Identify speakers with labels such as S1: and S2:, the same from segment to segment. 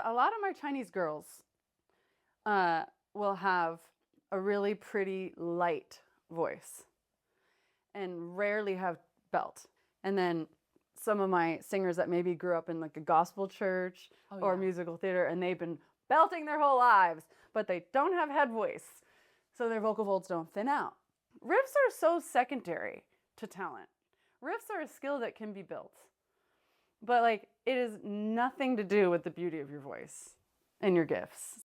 S1: a lot of my Chinese girls will have a really pretty light voice and rarely have belt. And then some of my singers that maybe grew up in like a gospel church or musical theater, and they've been belting their whole lives, but they don't have head voice, so their vocal folds don't thin out. Riffs are so secondary to talent. Riffs are a skill that can be built, but like it is nothing to do with the beauty of your voice and your gifts.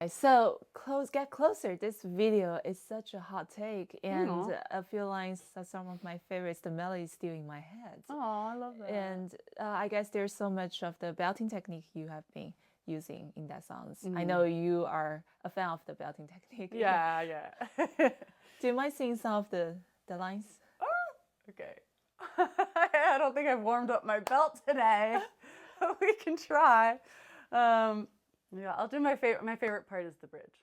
S2: So get closer. This video is such a hot take, and a few lines are some of my favorites. The melody is still in my head.
S1: Oh, I love that.
S2: And I guess there's so much of the belting technique you have been using in that songs. I know you are a fan of the belting technique.
S1: Yeah.
S2: Do you mind singing some of the lines?
S1: Oh, okay. I don't think I've warmed up my belt today. We can try. Yeah, I'll do my favorite. My favorite part is the bridge.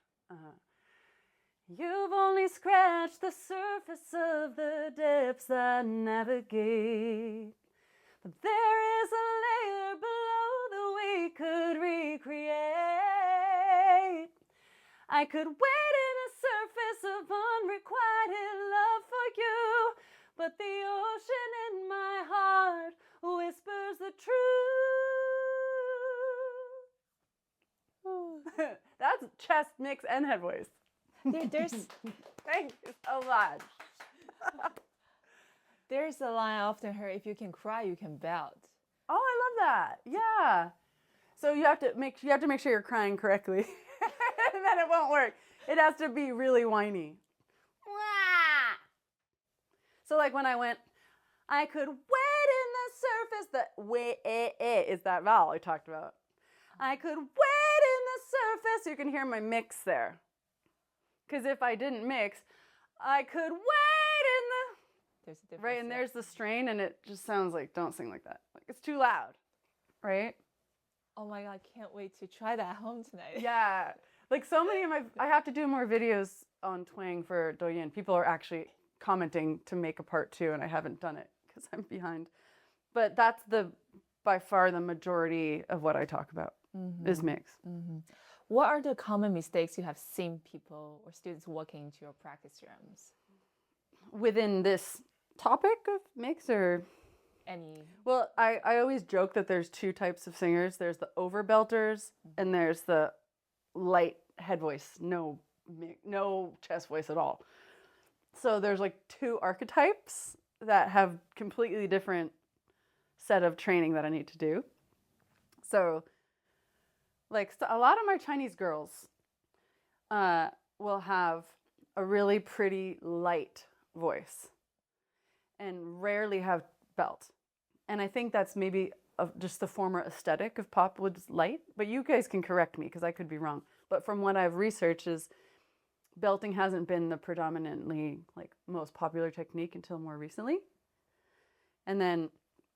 S1: You've only scratched the surface of the depths that navigate, but there is a layer below that we could recreate. I could wade in a surface of unrequited love for you, but the ocean in my heart whispers the truth. That's chest, mix, and head voice.
S2: There's
S1: Thank you so much.
S2: There's a line I often heard: if you can cry, you can belt.
S1: Oh, I love that. Yeah. So you have to make sure you're crying correctly, and then it won't work. It has to be really whiny. So like when I went, I could wade in the surface. The way is that vowel I talked about. I could wade in the surface. You can hear my mix there. Because if I didn't mix, I could wade in the...
S2: There's a difference.
S1: Right, and there's the strain, and it just sounds like, don't sing like that. Like, it's too loud, right?
S2: Oh my God, I can't wait to try that at home tonight.
S1: Yeah. Like so many of I have to do more videos on twang for Douyin. People are actually commenting to make a part 2, and I haven't done it because I'm behind. But that's by far the majority of what I talk about is mix.
S2: What are the common mistakes you have seen people or students walking into your practice rooms?
S1: Within this topic of mix or?
S2: Any?
S1: Well, I always joke that there's 2 types of singers. There's the over-belters and there's the light head voice, no chest voice at all. So there's like 2 archetypes that have completely different set of training that I need to do. So like a lot of my Chinese girls will have a really pretty light voice and rarely have belt. And I think that's maybe just the former aesthetic of pop was light, but you guys can correct me because I could be wrong. But from what I've researched is belting hasn't been the predominantly like most popular technique until more recently. And then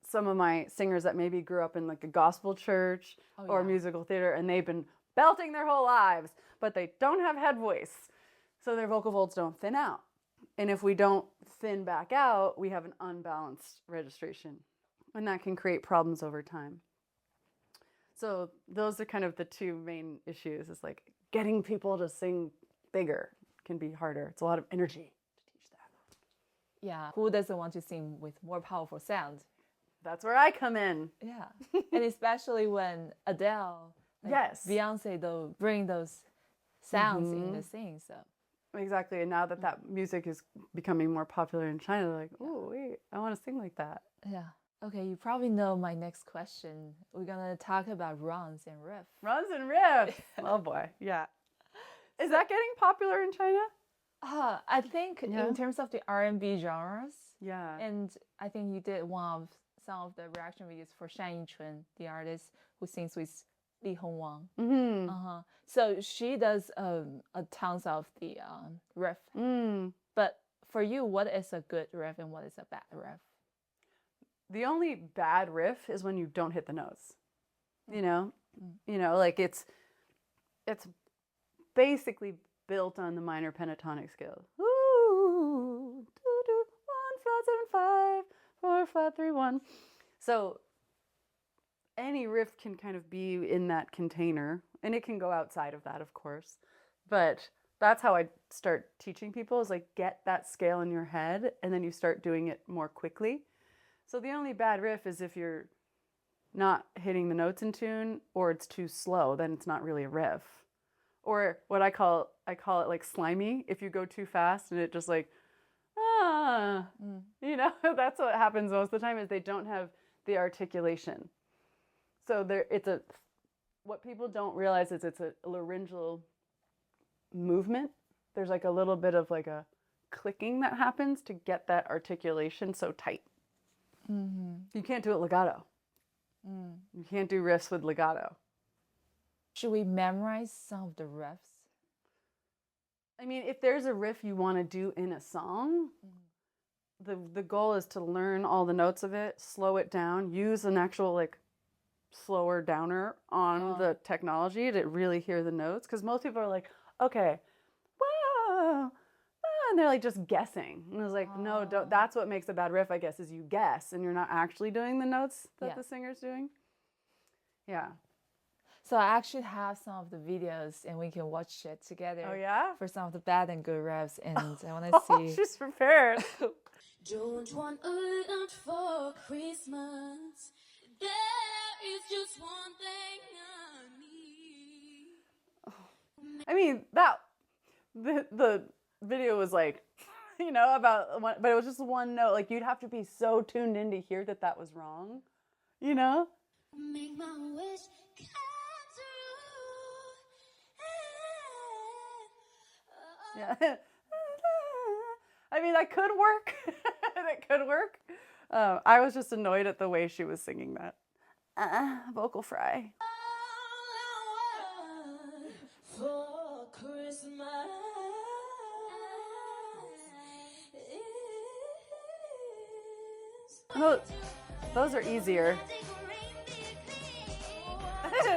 S1: some of my singers that maybe grew up in like a gospel church or musical theater, and they've been belting their whole lives, but they don't have head voice, so their vocal folds don't thin out. And if we don't thin back out, we have an unbalanced registration, and that can create problems over time. So those are kind of the 2 main issues. Is like getting people to sing bigger can be harder. It's a lot of energy to teach that.
S2: Yeah, who doesn't want to sing with more powerful sound?
S1: That's where I come in.
S2: Yeah, and especially when Adele, Beyonce, though, bring those sounds in the sing. So
S1: exactly, and now that music is becoming more popular in China, they're like, oh wait, I want to sing like that.
S2: Yeah. Okay, you probably know my next question. We're gonna talk about runs and riff.
S1: Runs and riff. Oh boy, yeah. Is that getting popular in China?
S2: I think in terms of the R&B genres.
S1: Yeah.
S2: And I think you did some of the reaction videos for Shan Yichun, the artist who sings with Li Hongwang. So she does tons of the riff. But for you, what is a good riff and what is a bad riff?
S1: The only bad riff is when you don't hit the notes. You know, like it's basically built on the minor pentatonic scale. Ooh, 2 2 1 flat 7 5 4 flat 3 1. So any riff can kind of be in that container, and it can go outside of that, of course. But that's how I start teaching people, is like get that scale in your head, and then you start doing it more quickly. So the only bad riff is if you're not hitting the notes in tune, or it's too slow, then it's not really a riff. Or what I call it like slimy, if you go too fast and it just like, you know, that's what happens most of the time, is they don't have the articulation. So what people don't realize is it's a laryngeal movement. There's like a little bit of like a clicking that happens to get that articulation so tight. You can't do it legato. You can't do riffs with legato.
S2: Should we memorize some of the riffs?
S1: I mean, if there's a riff you want to do in a song, the goal is to learn all the notes of it, slow it down, use an actual like slower downer on the technology to really hear the notes. Because most people are like, okay, whoa, and they're like just guessing. And I was like, no, don't. That's what makes a bad riff, I guess, is you guess and you're not actually doing the notes that the singer's doing. Yeah.
S2: So I actually have some of the videos, and we can watch it together.
S1: Oh yeah?
S2: For some of the bad and good riffs, and I want to see.
S1: She's prepared.
S3: Don't want a lot for Christmas. There is just one thing I need.
S1: I mean, the video was like, you know, about one, but it was just one note. Like, you'd have to be so tuned in to hear that was wrong, you know?
S3: Make my wish come true.
S1: Yeah. I mean, that could work. That could work. I was just annoyed at the way she was singing that. Vocal fry.
S3: All I want for Christmas is
S1: Those are easier.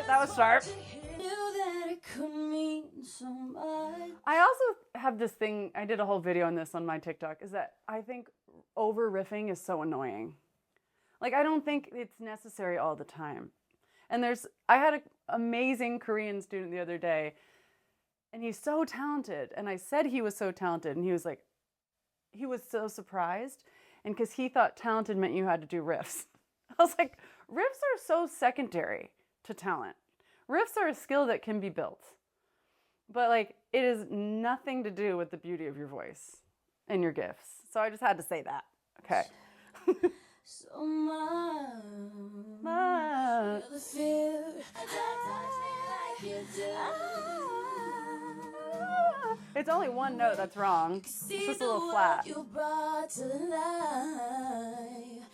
S1: That was sharp. I also have this thing, I did a whole video on this on my TikTok, is that I think over riffing is so annoying. Like, I don't think it's necessary all the time. And I had an amazing Korean student the other day, and he's so talented. And I said he was so talented, and he was like, he was so surprised. And because he thought talented meant you had to do riffs. I was like, riffs are so secondary to talent. Riffs are a skill that can be built. But like, it is nothing to do with the beauty of your voice and your gifts. So I just had to say that. Okay.
S3: so much.
S1: It's only one note that's wrong. It's just a little flat.
S3: You brought to life.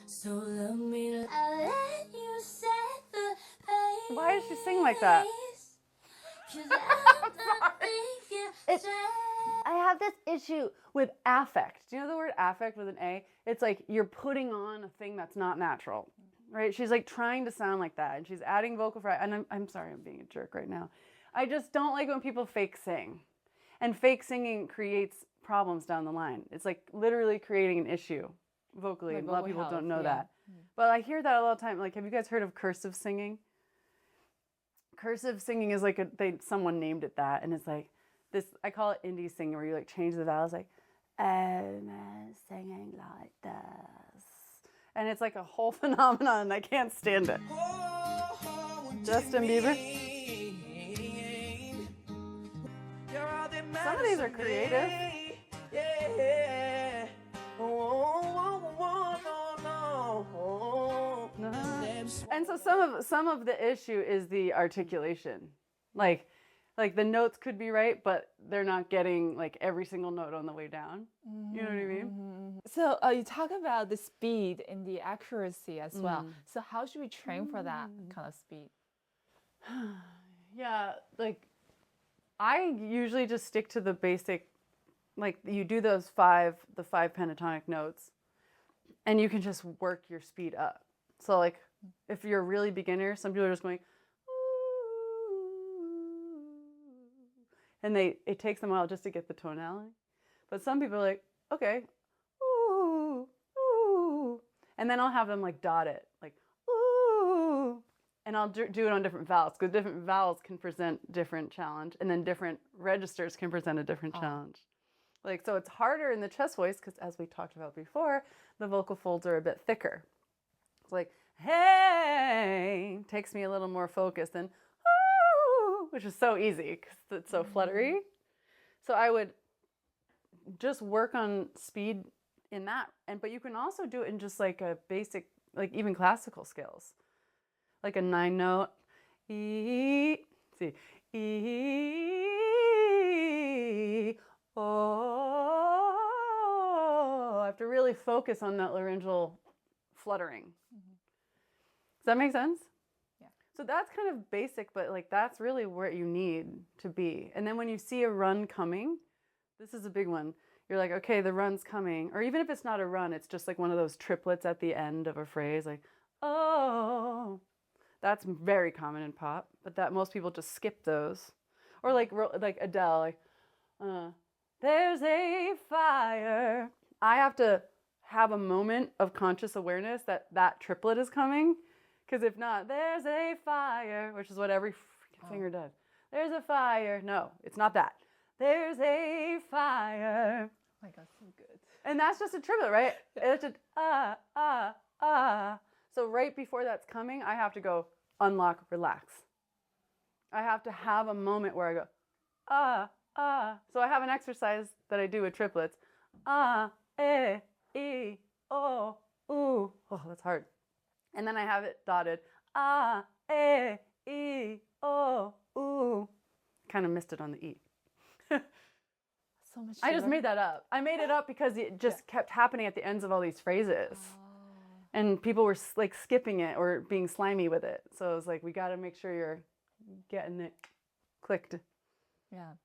S3: So let me let you set the pace.
S1: Why does she sing like that? I have this issue with affect. Do you know the word affect with an A? It's like you're putting on a thing that's not natural, right? She's like trying to sound like that, and she's adding vocal fry. And I'm sorry, I'm being a jerk right now. I just don't like when people fake sing. And fake singing creates problems down the line. It's like literally creating an issue vocally.
S2: Like
S1: a lot of people
S2: health,
S1: don't know
S2: yeah.
S1: that. But I hear that a lot of time. Like, have you guys heard of cursive singing? Cursive singing is like someone named it that, and it's like this. I call it indie singing, where you like change the vowels, like I'm singing like this, and it's like a whole phenomenon. And I can't stand it. Justin Bieber. Some of these are creative. And so some of the issue is the articulation. Like the notes could be right, but they're not getting like every single note on the way down. You know what I mean?
S2: So you talk about the speed and the accuracy as well. So how should we train for that kind of speed?
S1: Yeah, like I usually just stick to the basic, like you do the five pentatonic notes, and you can just work your speed up. So like if you're a really beginner, some people are just going, and it takes them a while just to get the tonality. But some people are like, okay, ooh, ooh. And then I'll have them like dot it, like, ooh. And I'll do it on different vowels because different vowels can present different challenge, and then different registers can present a different challenge. Like, so it's harder in the chest voice because, as we talked about before, the vocal folds are a bit thicker. It's like, hey, takes me a little more focus than, ooh, which is so easy because it's so fluttery. So I would just work on speed in that. But you can also do it in just like a basic, like even classical scales. Like a 9-note E, see, E, oh. I have to really focus on that laryngeal fluttering. Does that make sense?
S2: Yeah.
S1: So that's kind of basic, but like that's really where you need to be. And then when you see a run coming, this is a big one. You're like, okay, the run's coming. Or even if it's not a run, it's just like one of those triplets at the end of a phrase, like, oh. That's very common in pop, but that most people just skip those. Or like Adele, like, there's a fire. I have to have a moment of conscious awareness that that triplet is coming, because if not, there's a fire, which is what every freaking singer does. There's a fire. No, it's not that. There's a fire.
S2: Oh my God, so good.
S1: And that's just a triplet, right? It's just So right before that's coming, I have to go unlock, relax. I have to have a moment where I go, So I have an exercise that I do with triplets. E, o, ooh. Oh, that's hard. And then I have it dotted. E, o, ooh. Kind of missed it on the E.
S2: So much.
S1: I just made that up. I made it up because it just kept happening at the ends of all these phrases. And people were like skipping it or being slimy with it. So I was like, we got to make sure you're getting it clicked.
S2: Yeah.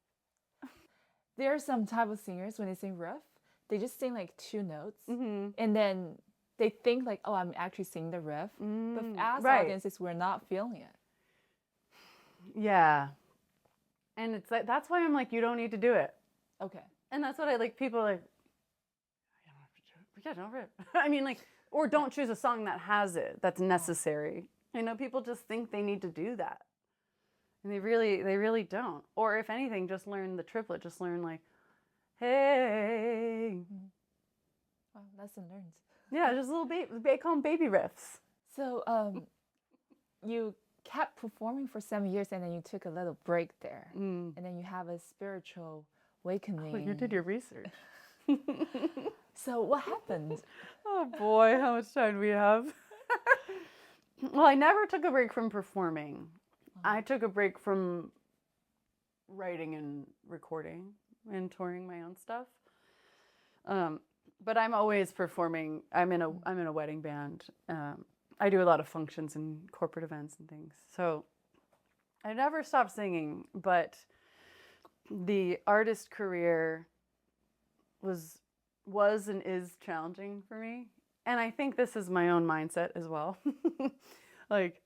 S2: There are some type of singers, when they sing riff, they just sing like 2 notes. And then they think like, oh, I'm actually singing the riff. But as audiences, we're not feeling it.
S1: Yeah. And it's like, that's why I'm like, you don't need to do it.
S2: Okay.
S1: And that's what I like. People are like, I don't have to do it. Yeah, don't rip. I mean, like, or don't choose a song that has it, that's necessary. You know, people just think they need to do that. And they really don't. Or if anything, just learn the triplet. Just learn like, hey.
S2: Well, lesson learned.
S1: Yeah, just a little baby, they call them baby riffs.
S2: So you kept performing for 7 years and then you took a little break there. And then you have a spiritual awakening.
S1: Oh, you did your research.
S2: So what happened?
S1: Oh boy, how much time do we have? Well, I never took a break from performing. I took a break from writing and recording and touring my own stuff. But I'm always performing. I'm in a wedding band. I do a lot of functions and corporate events and things. So I never stopped singing, but the artist career was and is challenging for me. And I think this is my own mindset as well. Like,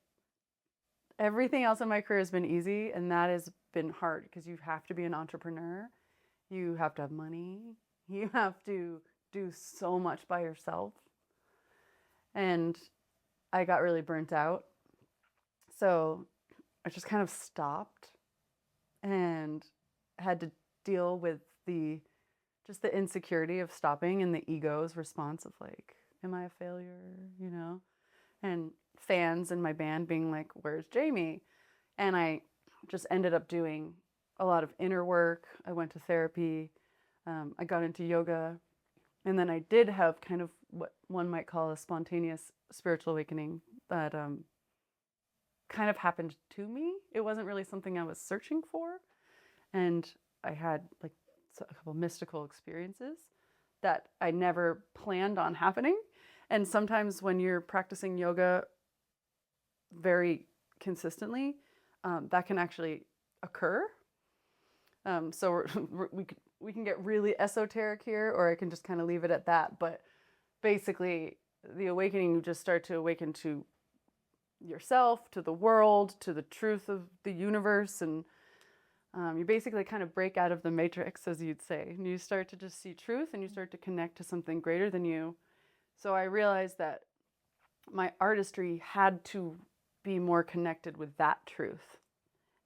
S1: everything else in my career has been easy, and that has been hard because you have to be an entrepreneur. You have to have money. You have to do so much by yourself. And I got really burnt out. So I just kind of stopped and had to deal with the insecurity of stopping and the ego's response of like, am I a failure, you know? And fans in my band being like, where's Jamie? And I just ended up doing a lot of inner work. I went to therapy. I got into yoga. And then I did have kind of what one might call a spontaneous spiritual awakening that kind of happened to me. It wasn't really something I was searching for. And I had like a couple mystical experiences that I never planned on happening. And sometimes when you're practicing yoga very consistently, that can actually occur. So we can get really esoteric here, or I can just kind of leave it at that. But basically, the awakening, you just start to awaken to yourself, to the world, to the truth of the universe, and you basically kind of break out of the matrix, as you'd say, and you start to just see truth, and you start to connect to something greater than you. So I realized that my artistry had to be more connected with that truth.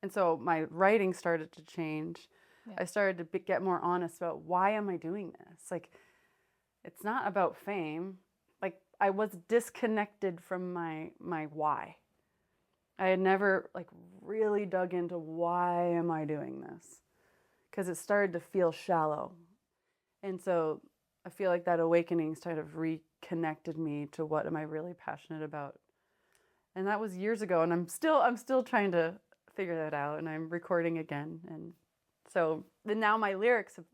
S1: And so my writing started to change.
S2: Yeah.
S1: I started to get more honest about why am I doing this? Like, it's not about fame. Like, I was disconnected from my why. I had never like really dug into why am I doing this? Because it started to feel shallow. And so I feel like that awakening sort of reconnected me to what am I really passionate about. And that was years ago, and I'm still trying to figure that out, and I'm recording again. And so now my lyrics have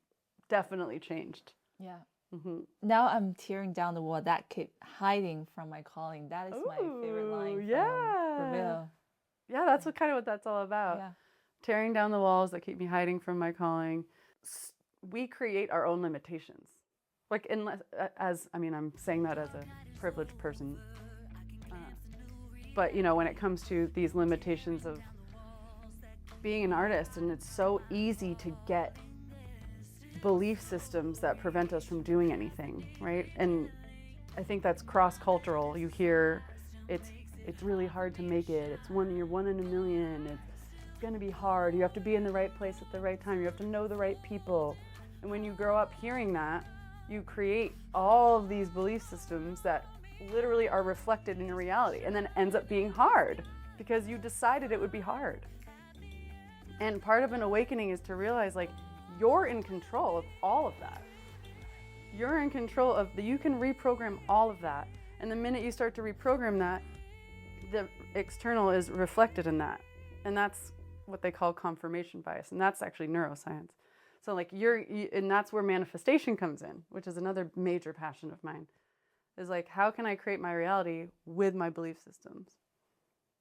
S1: definitely changed.
S2: Yeah.
S1: Mm-hmm.
S2: Now I'm tearing down the wall that keep hiding from my calling. That is my favorite line from Reveal.
S1: Yeah, that's kind of what that's all about.
S2: Yeah.
S1: Tearing down the walls that keep me hiding from my calling. We create our own limitations. Like, unless, I'm saying that as a privileged person. But, when it comes to these limitations of being an artist, and it's so easy to get belief systems that prevent us from doing anything, right? And I think that's cross-cultural. You hear it's really hard to make it. You're one in a million. It's going to be hard. You have to be in the right place at the right time. You have to know the right people. And when you grow up hearing that, you create all of these belief systems that literally are reflected in your reality, and then it ends up being hard because you decided it would be hard. And part of an awakening is to realize, like, you're in control of all of that. You're in control of you can reprogram all of that. And the minute you start to reprogram that, the external is reflected in that. And that's what they call confirmation bias. And that's actually neuroscience. So like and that's where manifestation comes in, which is another major passion of mine. Is like, how can I create my reality with my belief systems?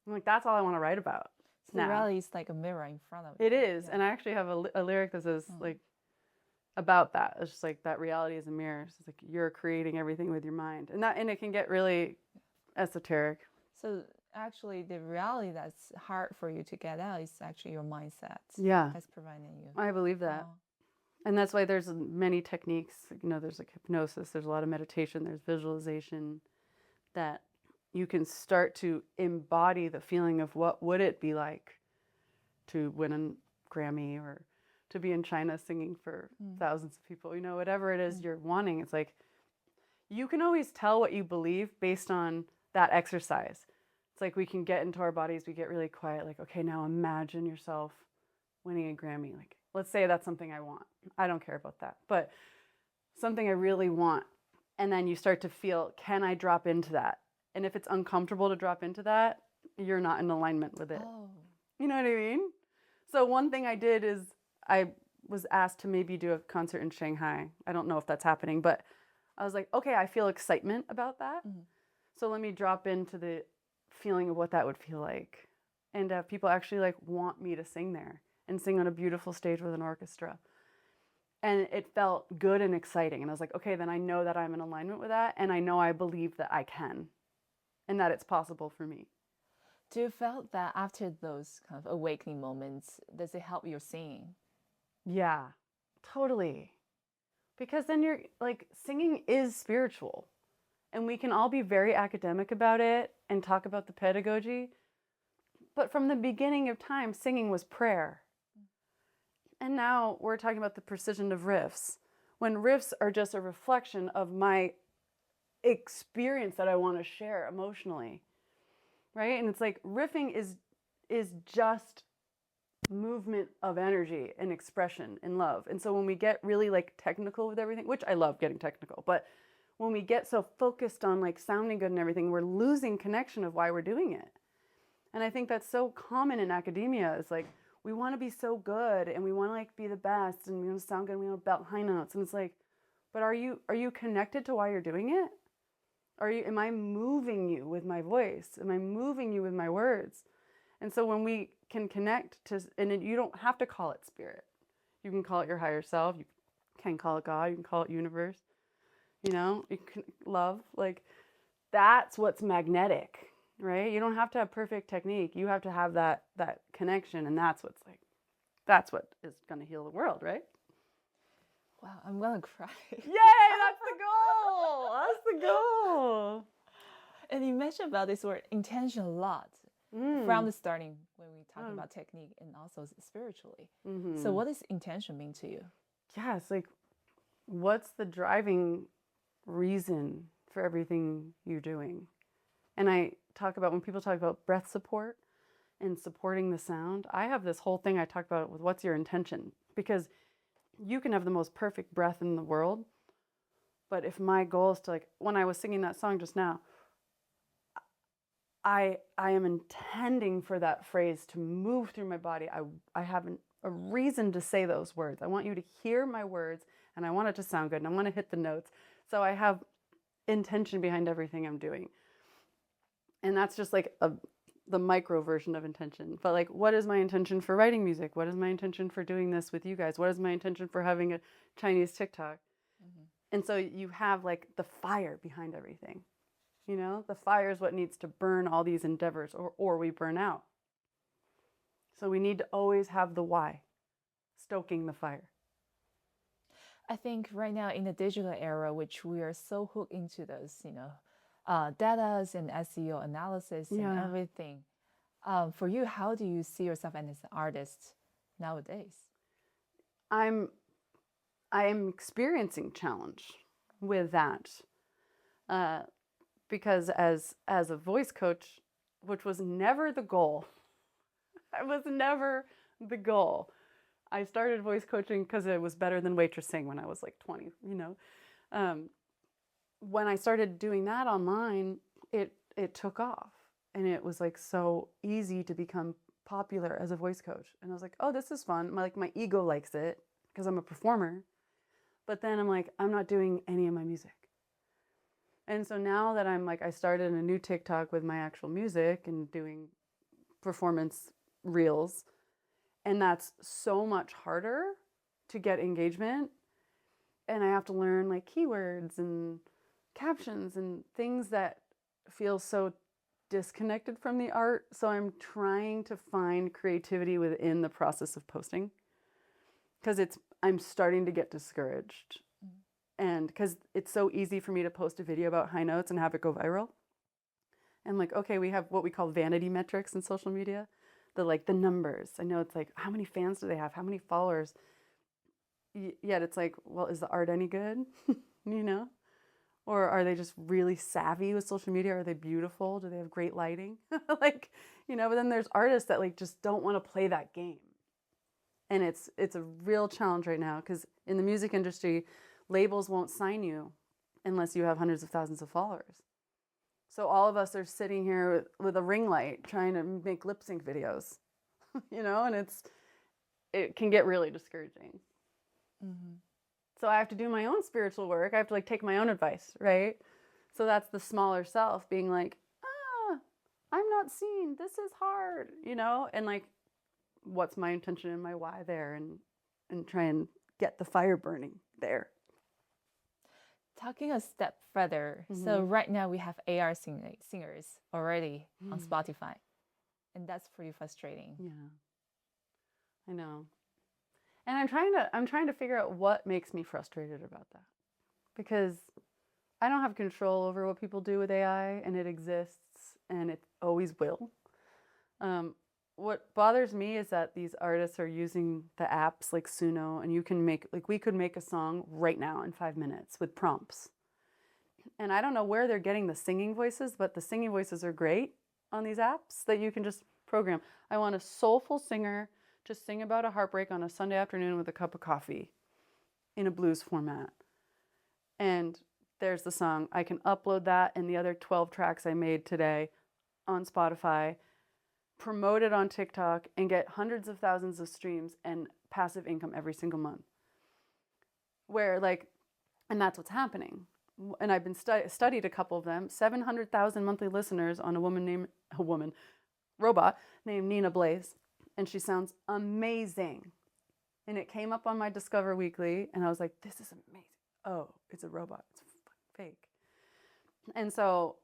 S1: I'm like, that's all I want to write about.
S2: So the reality is like a mirror in front of
S1: it. It is. Yeah. And I actually have a lyric that says like about that. It's just like that reality is a mirror. It's like you're creating everything with your mind. And it can get really esoteric.
S2: So actually the reality that's hard for you to get out is actually your mindset.
S1: Yeah.
S2: That's providing you.
S1: I believe that. And that's why there's many techniques, there's like hypnosis, there's a lot of meditation, there's visualization, that you can start to embody the feeling of what would it be like to win a Grammy or to be in China singing for thousands of people, whatever it is you're wanting. It's like, you can always tell what you believe based on that exercise. It's like we can get into our bodies, we get really quiet, like, okay, now imagine yourself winning a Grammy. Like, let's say that's something I want. I don't care about that, but something I really want. And then you start to feel, can I drop into that? And if it's uncomfortable to drop into that, you're not in alignment with it.
S2: Oh.
S1: You know what I mean? So one thing I did is I was asked to maybe do a concert in Shanghai. I don't know if that's happening, but I was like, okay, I feel excitement about that. Mm-hmm. So let me drop into the feeling of what that would feel like. And people actually like want me to sing there and sing on a beautiful stage with an orchestra. And it felt good and exciting. And I was like, okay, then I know that I'm in alignment with that. And I know I believe that I can and that it's possible for me.
S2: Do you feel that after those kind of awakening moments, does it help your singing?
S1: Yeah, totally. Because then you're like, singing is spiritual. And we can all be very academic about it and talk about the pedagogy. But from the beginning of time, singing was prayer. And now we're talking about the precision of riffs, when riffs are just a reflection of my experience that I want to share emotionally, right? And it's like riffing is just movement of energy and expression and love. And so when we get really like technical with everything, which I love getting technical, but when we get so focused on like sounding good and everything, we're losing connection of why we're doing it. And I think that's so common in academia. It's like, we want to be so good and we want to like be the best and we want to sound good and we want to belt high notes. And it's like, but are you connected to why you're doing it? Am I moving you with my voice? Am I moving you with my words? And so when we can connect to, and you don't have to call it spirit. You can call it your higher self. You can call it God. You can call it universe. You can love. Like, that's what's magnetic. Right? You don't have to have perfect technique. You have to have that connection, and that's what is going to heal the world, right?
S2: Wow, I'm gonna cry.
S1: Yay! That's the goal. That's the goal.
S2: And you mentioned about this word intention a lot from the starting when we talk about technique and also spiritually. So what does intention mean to you?
S1: Yeah, it's like, what's the driving reason for everything you're doing? And I talk about, when people talk about breath support and supporting the sound, I have this whole thing I talk about with what's your intention? Because you can have the most perfect breath in the world, but if my goal is to, like, when I was singing that song just now, I am intending for that phrase to move through my body. I have a reason to say those words. I want you to hear my words, and I want it to sound good, and I want to hit the notes. So I have intention behind everything I'm doing. And that's just like the micro version of intention. But like, what is my intention for writing music? What is my intention for doing this with you guys? What is my intention for having a Chinese TikTok? And so you have like the fire behind everything. You know, the fire is what needs to burn all these endeavors, or we burn out. So we need to always have the why, stoking the fire.
S2: I think right now in the digital era, which we are so hooked into those, data and SEO analysis and everything. For you, how do you see yourself as an artist nowadays?
S1: I am experiencing challenge with that. Because as a voice coach, which was never the goal, it was never the goal. I started voice coaching because it was better than waitressing when I was like 20, When I started doing that online, it took off. And it was like so easy to become popular as a voice coach. And I was like, oh, this is fun. My ego likes it because I'm a performer. But then I'm like, I'm not doing any of my music. And so now that I started a new TikTok with my actual music and doing performance reels, and that's so much harder to get engagement. And I have to learn like keywords and captions and things that feel so disconnected from the art. So I'm trying to find creativity within the process of posting, because I'm starting to get discouraged. And because it's so easy for me to post a video about high notes and have it go viral. And like, okay, we have what we call vanity metrics in social media. The numbers. I know it's like, how many fans do they have? How many followers? Yet it's like, well, is the art any good? Or are they just really savvy with social media? Are they beautiful? Do they have great lighting? But then there's artists that like just don't want to play that game. And it's a real challenge right now, because in the music industry, labels won't sign you unless you have hundreds of thousands of followers. So all of us are sitting here with a ring light trying to make lip sync videos, and it can get really discouraging. So I have to do my own spiritual work. I have to like take my own advice, right? So that's the smaller self being like, I'm not seen. This is hard, and like, what's my intention and my why there, and try and get the fire burning there.
S2: Talking a step further, so right now we have AR singers already on Spotify, and that's pretty frustrating.
S1: Yeah, I know. And I'm trying to figure out what makes me frustrated about that, because I don't have control over what people do with AI, and it exists, and it always will. What bothers me is that these artists are using the apps like Suno, and you can we could make a song right now in 5 minutes with prompts. And I don't know where they're getting the singing voices, but the singing voices are great on these apps that you can just program. I want a soulful singer to sing about a heartbreak on a Sunday afternoon with a cup of coffee in a blues format. And there's the song. I can upload that and the other 12 tracks I made today on Spotify, promote it on TikTok, and get hundreds of thousands of streams and passive income every single month. And that's what's happening. And I've been studied a couple of them. 700,000 monthly listeners on a robot named Nina Blaze, and she sounds amazing. And it came up on my Discover Weekly, and I was like, this is amazing. Oh, it's a robot. It's fake. And so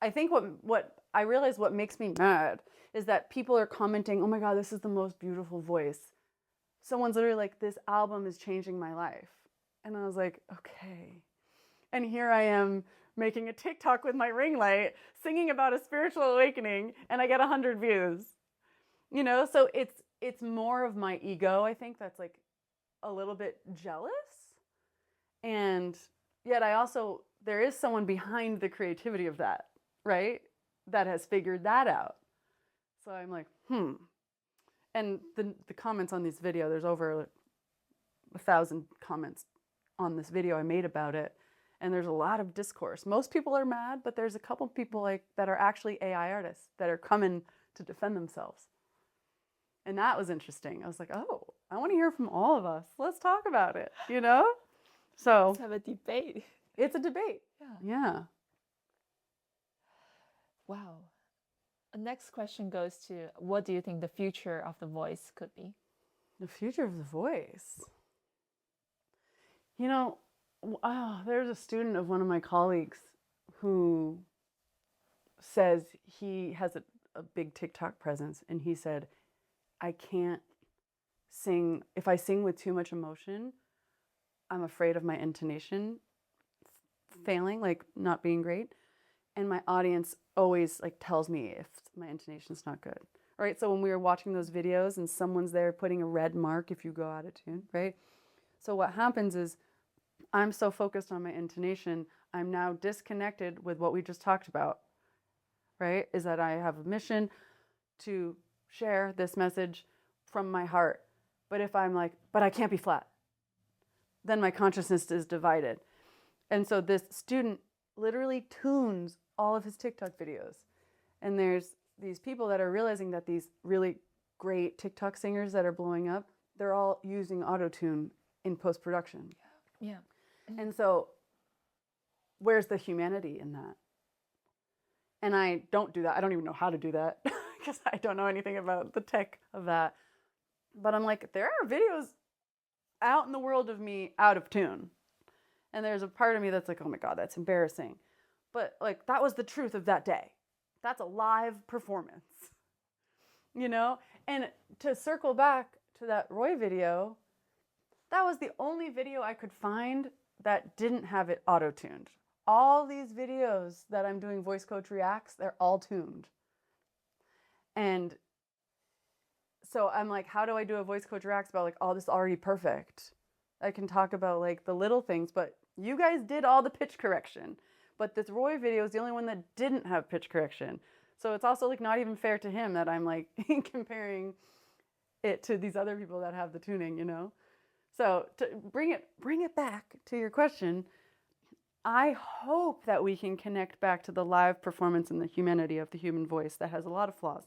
S1: I think what I realize what makes me mad is that people are commenting, oh my God, this is the most beautiful voice. Someone's literally like, this album is changing my life. And I was like, okay. And here I am making a TikTok with my ring light, singing about a spiritual awakening, and I get 100 views. You know, so it's more of my ego, I think, that's like a little bit jealous. And yet there is someone behind the creativity of that, right? That has figured that out. So I'm like, And the comments on this video, there's over 1,000 comments on this video I made about it. And there's a lot of discourse. Most people are mad, but there's a couple people like that are actually AI artists that are coming to defend themselves. And that was interesting. I was like, oh, I want to hear from all of us. Let's talk about it, you know? So
S2: Let's have a debate.
S1: It's a debate. Yeah.
S2: Wow. The next question goes to, what do you think the future of the voice could be?
S1: The future of the voice. You know, there's a student of one of my colleagues who says he has a big TikTok presence, and he said, I can't sing. If I sing with too much emotion, I'm afraid of my intonation failing, like not being great. And my audience always like tells me if my intonation's not good, right? So when we were watching those videos and someone's there putting a red mark if you go out of tune, right? So what happens is I'm so focused on my intonation, I'm now disconnected with what we just talked about, right? Is that I have a mission to share this message from my heart. But if I'm like, but I can't be flat, then my consciousness is divided. And so this student literally tunes all of his TikTok videos. And there's these people that are realizing that these really great TikTok singers that are blowing up, they're all using auto-tune in post-production.
S2: Yeah.
S1: And so where's the humanity in that? And I don't do that. I don't even know how to do that because I don't know anything about the tech of that. But I'm like, there are videos out in the world of me out of tune. And there's a part of me that's like, oh my God, that's embarrassing. But like, that was the truth of that day. That's a live performance, you know? And to circle back to that Roy video, that was the only video I could find that didn't have it auto-tuned. All these videos that I'm doing Voice Coach Reacts, they're all tuned. And so I'm like, how do I do a Voice Coach Reacts about like, all this already perfect? I can talk about like the little things, but you guys did all the pitch correction. But this Roy video is the only one that didn't have pitch correction. So it's also like not even fair to him that I'm like comparing it to these other people that have the tuning, you know? So to bring it back to your question, I hope that we can connect back to the live performance and the humanity of the human voice that has a lot of flaws.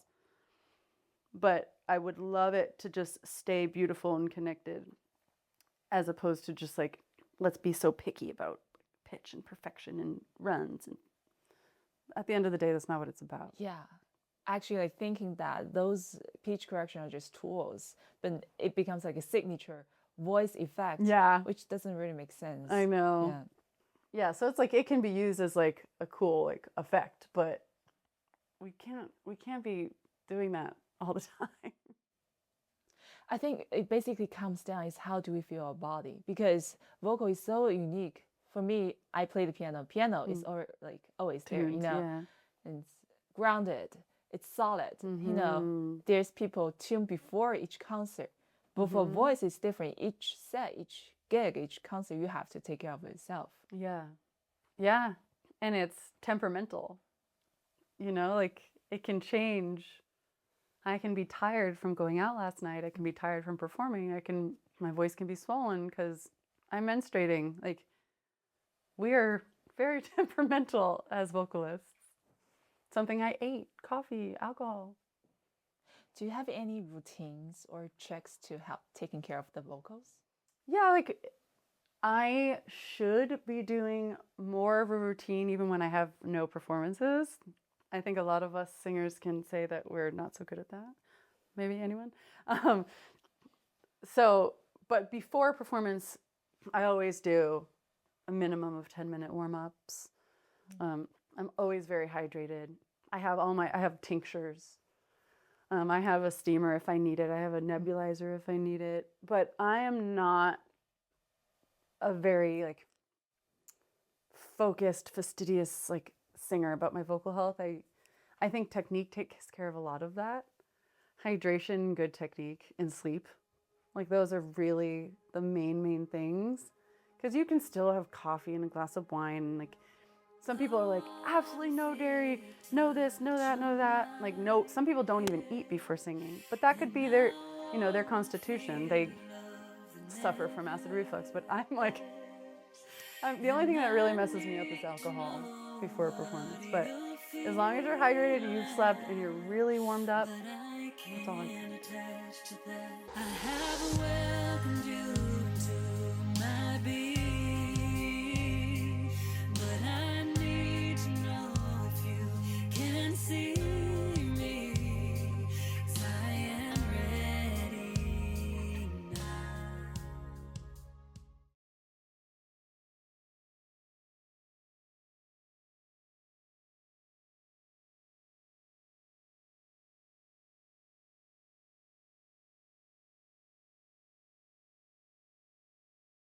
S1: But I would love it to just stay beautiful and connected as opposed to just like, let's be so picky about pitch and perfection and runs. And at the end of the day, that's not what it's about.
S2: Yeah. Actually, like thinking that those pitch correction are just tools, but it becomes like a signature voice effect,
S1: Yeah.
S2: which doesn't really make sense.
S1: I know.
S2: Yeah.
S1: Yeah, so it's like it can be used as like a cool like effect, but we can't be doing that all the time.
S2: I think it basically comes down is how do we feel our body, because vocal is so unique. For me, I play the piano. Piano is like always there, you know,
S1: Yeah.
S2: and it's grounded. It's solid. You know, there's people tune before each concert, but for voice, it's different. Each set, each gig, each concert, you have to take care of yourself.
S1: Yeah. Yeah. And it's temperamental. You know, like it can change. I can be tired from going out last night. I can be tired from performing. My voice can be swollen because I'm menstruating. Like, we are very temperamental as vocalists. Something I ate, coffee, alcohol.
S2: Do you have any routines or checks to help taking care of the vocals?
S1: Yeah, like I should be doing more of a routine even when I have no performances. I think a lot of us singers can say that we're not so good at that. Maybe anyone? But before performance, I always do a minimum of 10-minute warm-ups. I'm always very hydrated. I have tinctures. I have a steamer if I need it. I have a nebulizer if I need it. But I am not a very like focused, fastidious like singer about my vocal health. I think technique takes care of a lot of that. Hydration, good technique, and sleep. Like those are really the main things. Because you can still have coffee and a glass of wine. Like some people are like, absolutely no dairy, no this, no that, no that. Like no, some people don't even eat before singing. But that could be their, you know, their constitution. They suffer from acid reflux. But I'm like, the only thing that really messes me up is alcohol before a performance. But as long as you're hydrated, you've slept, and you're really warmed up, that's all I care.
S3: I have welcomed you